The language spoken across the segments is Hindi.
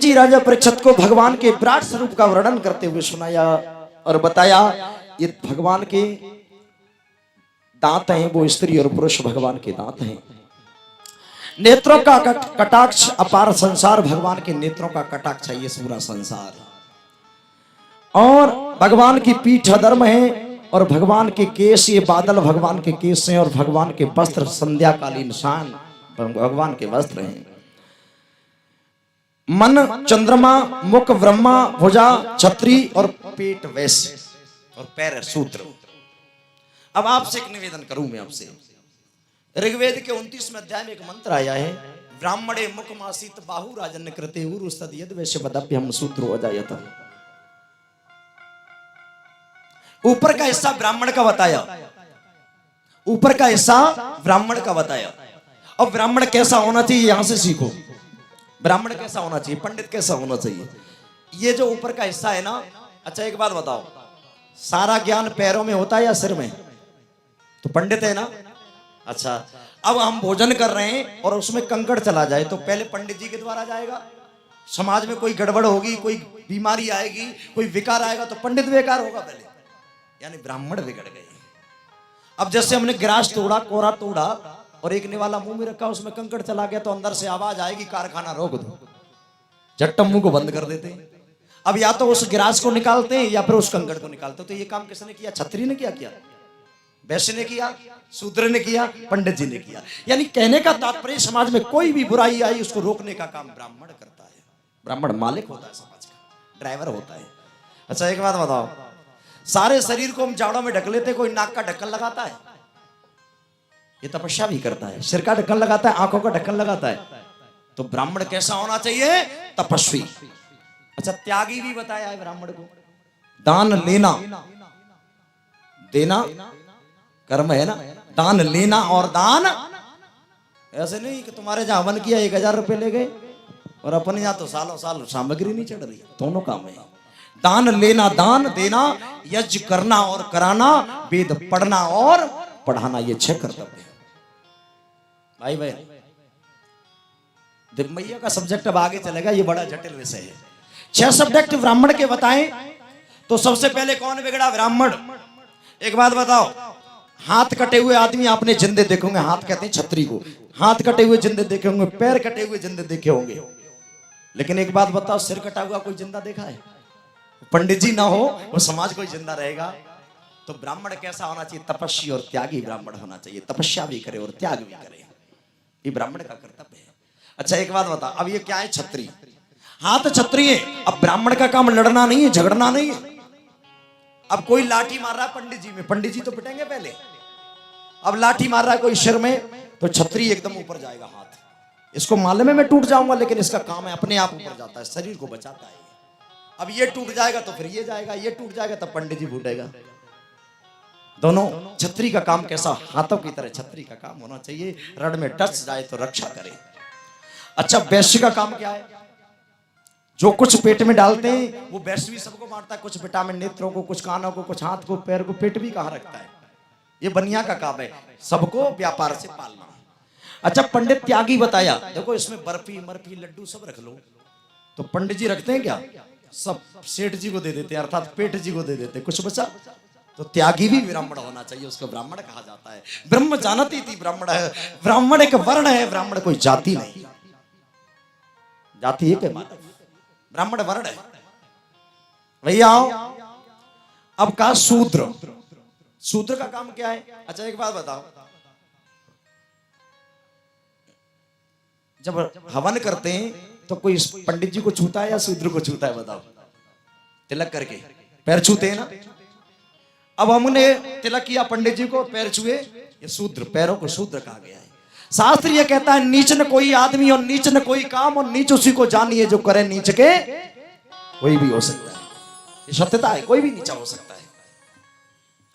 जी राजा परीक्षित को भगवान के विराट स्वरूप का वर्णन करते हुए सुनाया और बताया ये भगवान के दांत हैं, वो स्त्री और पुरुष भगवान के दांत हैं। नेत्रों का कटाक्ष अपार संसार, भगवान के नेत्रों का कटाक्ष है ये पूरा संसार। और भगवान की पीठ अधर्म है और भगवान के केश ये बादल भगवान के केश हैं और भगवान के वस्त्र संध्याकालीन शान भगवान के वस्त्र हैं। मन चंद्रमा, मुख ब्रह्मा, भुजा छत्री और पेट वैश्य और पैर शूद्र। अब आपसे एक निवेदन करूं मैं आपसे, ऋग्वेद के 29वें अध्याय में एक मंत्र आया है, ब्राह्मणे मुखमासीत बाहु राजन्य कृते उरुस्तद यद वैश्य बदप्य हम शूद्रो अजायत। ऊपर का हिस्सा ब्राह्मण का बताया, ऊपर का हिस्सा ब्राह्मण का बताया। अब ब्राह्मण कैसा होना चाहिए यहां से सीखो। ब्राह्मण कैसा होना चाहिए, पंडित कैसा होना चाहिए। ये जो ऊपर का हिस्सा है ना, अच्छा एक बात बताओ, सारा ज्ञान पैरों में होता है या सिर में? तो पंडित है ना। अच्छा अब हम भोजन कर रहे हैं और उसमें कंकड़ चला जाए तो पहले पंडित जी के द्वारा जाएगा। समाज में कोई गड़बड़ होगी, कोई बीमारी आएगी, कोई विकार आएगा तो पंडित बेकार होगा पहले, यानी ब्राह्मण बिगड़ गए। अब जैसे हमने गिलास तोड़ा, कोरा तोड़ा और एक निवाला मुंह में रखा, उसमें कंकड़ चला गया तो अंदर से आवाज आएगी कारखाना रोक दो, झट्टम मुंह को बंद कर देते हैं। अब या तो उस गिलास को निकालते हैं या फिर उस कंकड़ को निकालते हैं। तो ये काम किसने किया? छत्री ने किया, वैश्य ने किया, शूद्र ने किया, पंडित जी ने किया। यानी कहने का तात्पर्य समाज में कोई भी बुराई आई उसको रोकने का काम ब्राह्मण करता है। ब्राह्मण मालिक होता है, समाज का ड्राइवर होता है। अच्छा एक बात बताओ, सारे शरीर को हम जाड़ों में ढक लेते, कोई नाक का ढक्कन लगाता है? ये तपस्या भी करता है। सिर का ढक्कन लगाता है, आंखों का ढक्कन लगाता है। तो ब्राह्मण कैसा होना चाहिए? तपस्वी। अच्छा त्यागी भी बताया है ब्राह्मण को। दान लेना, देना कर्म है ना, दान लेना और दान ऐसे नहीं कि तुम्हारे जहां हवन किया 1000 रुपए ले गए और अपने यहां तो सालों साल सामग्री नहीं चढ़ रही। दोनों काम है। दान लेना, दान देना, यज्ञ करना और कराना, वेद पढ़ना और पढ़ाना, ये 6 कर्तव्य है भाई भाई। दिव्या का सब्जेक्ट अब आगे चलेगा, ये बड़ा जटिल विषय है। 6 सब्जेक्ट ब्राह्मण के बताएं तो सबसे पहले कौन बिगड़ा? ब्राह्मण। एक बात बताओ, हाथ कटे हुए आदमी आपने जिंदे देखे होंगे, हाथ कहते हैं छत्री को। हाथ कटे हुए जिंदे देखे होंगे, पैर कटे हुए जिंदे देखे होंगे, लेकिन एक बात बताओ, सिर कटा हुआ कोई जिंदा देखा है? पंडित जी ना हो वो समाज कोई जिंदा रहेगा? तो ब्राह्मण कैसा होना चाहिए? तपस्वी और त्यागी ब्राह्मण होना चाहिए। तपस्या भी करे और त्याग भी करे, ये ब्राह्मण का कर्तव्य है। अच्छा एक बात बता, अब ये क्या है? छत्री। हाथ छत्री है। अब ब्राह्मण का काम लड़ना नहीं है, झगड़ना नहीं है। अब कोई लाठी मार रहा है पंडित जी में, पंडित जी तो पिटेंगे पहले। अब लाठी मार रहा है कोई सिर में तो छत्री एकदम ऊपर जाएगा हाथ। इसको मालूम है मैं टूट जाऊंगा, लेकिन इसका काम है अपने आप ऊपर जाता है, शरीर को बचाता है। अब ये टूट जाएगा तो फिर ये जाएगा, ये टूट जाएगा तब पंडित जी फूटेगा। दोनों। छत्री का काम कैसा? हाथों की तरह छत्री का काम होना चाहिए, रड में टच जाए तो रक्षा करे। अच्छा वैश्य का काम क्या है? जो कुछ पेट में डालते हैं वो वैश्य भी सबको बांटता है, कुछ विटामिन नेत्रों को, कुछ कानों को, कुछ हाथ को, पैर को। पेट भी कहाँ रखता है? ये बनिया का काम है, सबको व्यापार से पालना। अच्छा पंडित त्यागी बताया, देखो इसमें बर्फी मर्फी लड्डू सब रख लो। तो पंडित जी रखते हैं क्या? सब सेठ जी को दे देते, अर्थात पेट जी को दे देते, कुछ बचा। तो त्यागी भी ब्राह्मण होना चाहिए, उसको ब्राह्मण कहा जाता है। ब्रह्म जानती थी ब्राह्मण है। ब्राह्मण एक वर्ण है, ब्राह्मण कोई जाति नहीं। जाति एक है, ब्राह्मण वर्ण है भैया। अब कहा शूद्र। शूद्र का काम क्या है? अच्छा एक बात बताओ, जब हवन करते हैं तो कोई पंडित जी को छूता है या शूद्र को छूता है? बताओ। तिलक करके पैर छूते हैं ना। अब हमने तिलक किया पंडित जी को, पैर छुए, ये शूद्र, पैरों को शूद्र कहा गया है। शास्त्र ये कहता है नीच न कोई आदमी और नीच न कोई काम और नीच उसी को जानिए जो करे नीच के कोई भी हो सकता है। ये सत्यता है, कोई भी नीचा हो सकता है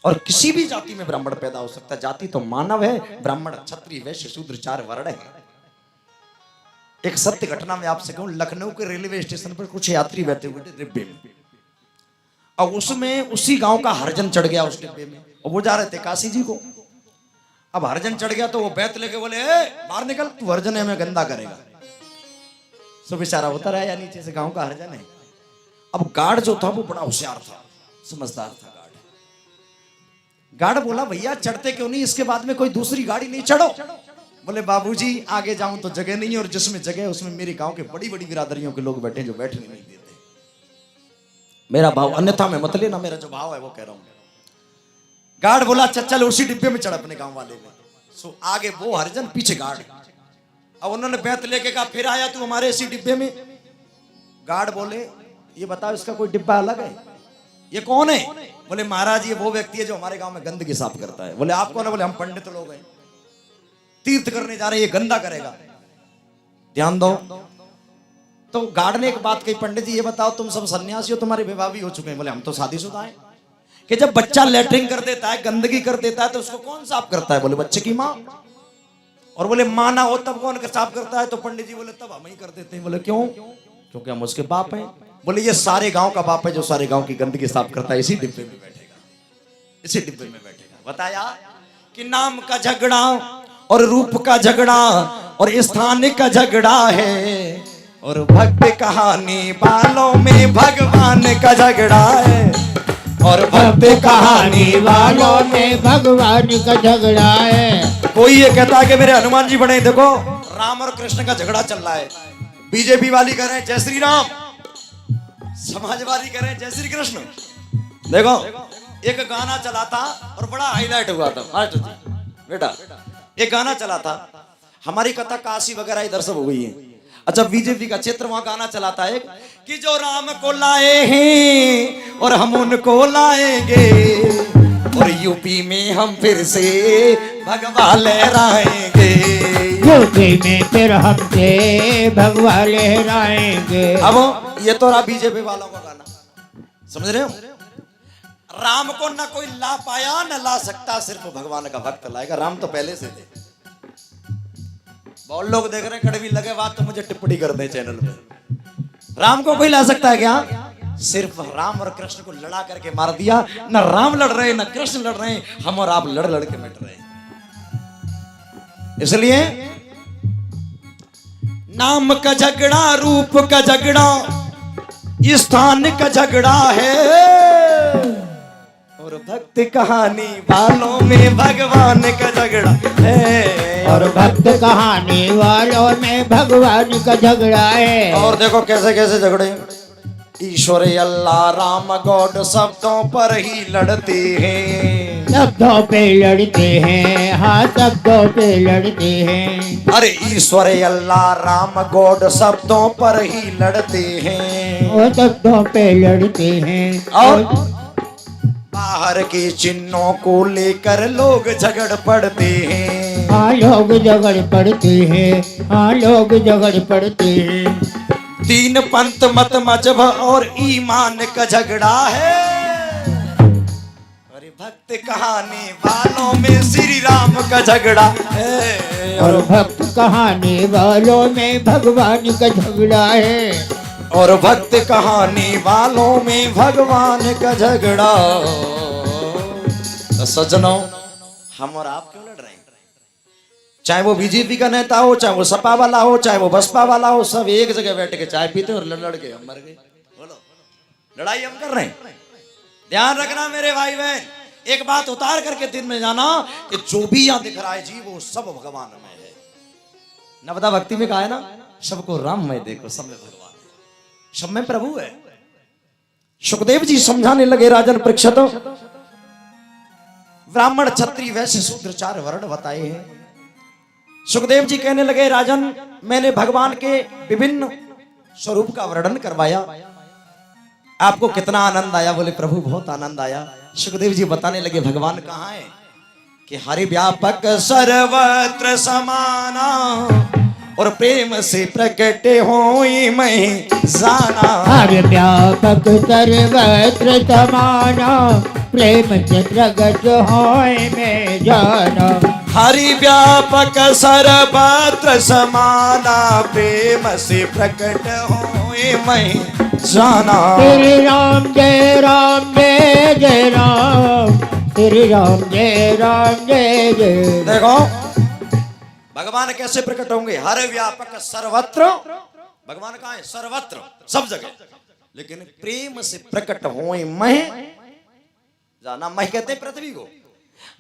और किसी भी जाति में ब्राह्मण पैदा हो सकता है। जाति तो मानव है, ब्राह्मण क्षत्रिय वैश्य शूद्र 4 वर्ण है। एक सत्य घटना में आपसे कहूं, लखनऊ के रेलवे स्टेशन पर कुछ यात्री बैठे हुए थे डिब्बे में, और उसमें उसी गांव का हरिजन चढ़ गया उस डिब्बे में, और वो जा रहे थे काशी जी को। अब हरिजन चढ़ गया तो वो बैत लेके बोले, बाहर निकल, तू हरिजन हमें गंदा करेगा। सो बेचारा उतर आया नीचे से, गांव का हरिजन है। अब गार्ड जो था वो बड़ा होशियार था, समझदार था। गार्ड बोला भैया चढ़ते क्यों नहीं, इसके बाद में कोई दूसरी गाड़ी नहीं, चढ़ो। बोले बाबूजी आगे जाऊं तो जगह नहीं है, और जिसमें जगह है उसमें मेरे गांव के बड़ी बड़ी बिरादरियों के लोग बैठे जो बैठने नहीं देते। मेरा भाव, अन्यथा मैं मत लेना, मेरा जो भाव है वो कह रहा हूं। गार्ड बोला चल उसी डिब्बे में चढ़ अपने गांव वाले में। सो आगे वो हरिजन, पीछे गार्ड। अब उन्होंने बैत लेके कहा फिर आया तू हमारे इसी डिब्बे में। गार्ड बोले ये बताओ इसका कोई डिब्बा अलग है, ये कौन है? बोले महाराज ये वो व्यक्ति है जो हमारे गांव में गंदगी साफ करता है। बोले आप कौन है? बोले हम पंडित लोग हैं, तीर्थ करने जा रहे हैं, ये गंदा करेगा, ध्यान दो। तो गार्ड ने एक बात कही, पंडित जी ये बताओ तुम सब सन्यासी हो, तुम्हारे विवाह भी हो चुके हैं? बोले हम तो शादीशुदा हैं। कि जब बच्चा लेटरिन कर देता है, गंदगी कर देता है, तो उसको कौन साफ करता है? बोले बच्चे की माँ। और बोले माँ ना हो तब कौन साफ करता है? तो पंडित जी बोले तब हम ही कर देते हैं। बोले क्यों? क्योंकि हम उसके बाप हैं। बोले ये सारे गांव का बाप है जो सारे गांव की गंदगी साफ करता है, इसी डिब्बे में बैठेगा, इसी डिब्बे में बैठेगा। बताया कि नाम का झगड़ा और रूप का झगड़ा और स्थान का झगड़ा है, और भक्त कहानी वालों में भगवान का झगड़ा है, और भक्त कहानी वालों में भगवान का झगड़ा है। कोई ये कहता है कि मेरे हनुमान जी बने, देखो राम और कृष्ण का झगड़ा चल रहा है, बीजेपी वाली कह रहे हैं जय श्री राम, समाजवादी कह रहे हैं जय श्री कृष्ण। देखो एक गाना चला था और बड़ा हाईलाइट हुआ था। बेटा एक गाना चला था, हमारी कथा काशी वगैरह इधर सब हो गई है। अच्छा बीजेपी का क्षेत्र, वहां गाना चलाता है कि जो राम को लाए हैं और हम उनको लाएंगे, और यूपी में हम फिर से भगवा लहराएंगे, यूपी में फिर हम से भगवा लहराएंगे। अब ये तो रहा बीजेपी वालों का गाना, समझ रहे हो? राम को ना कोई ला पाया न ला सकता, सिर्फ भगवान का भक्त लाएगा। राम तो पहले से थे। बहुत लोग देख रहे हैं कड़वी लगे बात तो मुझे टिप्पणी कर दे चैनल पे। राम को कोई ला सकता है क्या? सिर्फ राम और कृष्ण को लड़ा करके मार दिया। न राम लड़ रहे न कृष्ण लड़ रहे, हम और आप लड़ लड़ के मिट रहे। इसलिए नाम का झगड़ा, रूप का झगड़ा, स्थान का झगड़ा है, और भक्त कहानी वालों में भगवान का झगड़ा है, और भक्त कहानी वालों में भगवान का झगड़ा है। और देखो कैसे कैसे झगड़े, ईश्वर अल्लाह राम गॉड शब्दों पर ही लड़ते हैं, शब्दों पे लड़ते हैं, हाँ शब्दों पे लड़ते हैं। अरे ईश्वर अल्लाह राम गॉड शब्दों पर ही लड़ते हैं, वो शब्दों पे लड़ते हैं। और बाहर के चिन्हों को लेकर लोग झगड़ पड़ते हैं, हाँ लोग झगड़ पड़ते हैं, हाँ लोग झगड़ पड़ते हैं। तीन पंथ मत मजहब और ईमान का झगड़ा है, अरे भक्त कहानी वालों में श्री राम का झगड़ा है, और भक्त कहानी वालों में भगवान का झगड़ा है, और भक्त कहानी वालों में भगवान का झगड़ा। तो सज्जनों हम और आप क्यों लड़ रहे हैं? चाहे वो बीजेपी का नेता हो, चाहे वो सपा वाला हो, चाहे वो बसपा वाला हो, सब एक जगह बैठ के चाय पीते और लड़ लड़ के हम मर गए। बोलो लड़ाई हम कर रहे हैं। ध्यान रखना मेरे भाई बहन, एक बात उतार करके दिन में जाना कि जो भी यहाँ दिख रहा है जी वो सब भगवान में है। नवदा भक्ति में कहा है ना, सबको राम में देखो, सब में भगवान है, सब में प्रभु है। सुखदेव जी समझाने लगे राजन परीक्षित, ब्राह्मण क्षत्रिय वैश्य शूद्र चार वर्ण बताए हैं। सुखदेव जी कहने लगे राजन मैंने भगवान के विभिन्न स्वरूप का वर्णन करवाया, आपको कितना आनंद आया? बोले प्रभु बहुत आनंद आया। सुखदेव जी बताने लगे भगवान कहाँ है कि हरि व्यापक सर्वत्र समाना, और प्रेम से प्रकट होई मैं जाना। हरि व्यापक सर्वत्र समाना, प्रेम से प्रकट होई मैं जाना। हरि व्यापक सर्वत्र समाना, प्रेम से प्रकट होए मैं जाना। श्री राम जय राम जय जय राम, श्री राम जय राम जय जय। देखो भगवान कैसे प्रकट होंगे? हर व्यापक सर्वत्र भगवान कहाँ है? सर्वत्र, सब जगह। लेकिन प्रेम से प्रकट होए मह जाना, मह कहते हैं पृथ्वी को।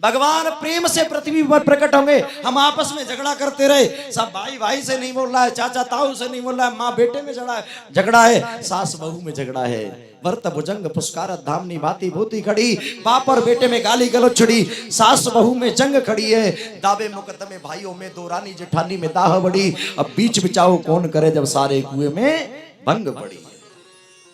भगवान प्रेम से पृथ्वी पर प्रकट होंगे। हम आपस में झगड़ा करते रहे, सब भाई भाई से नहीं बोल रहा है, चाचा ताऊ से नहीं बोल रहा है, माँ बेटे में झगड़ा है, सास बहू में झगड़ा है, वर्त भुजंग पुष्कार धामनी भाती भूति खड़ी, बाप और बेटे में गाली गलौज छड़ी, सास बहू में जंग खड़ी है, दावे मुकदमे भाइयों में, दो रानी जेठानी में दाह बड़ी, अब बीच बिचाओ कौन करे जब सारे कुएं में भंग पड़ी।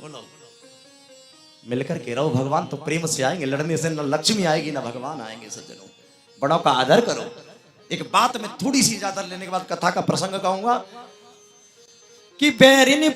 बोलो मिलकर के रहो, भगवान तो प्रेम से आएंगे, लड़ने से न लक्ष्मी आएगी न भगवान आएंगे। सज्जनों बड़ों का आदर करो। एक बात में थोड़ी सी इजाजत लेने के बाद कथा का प्रसंग कहूंगा कि बैरिनी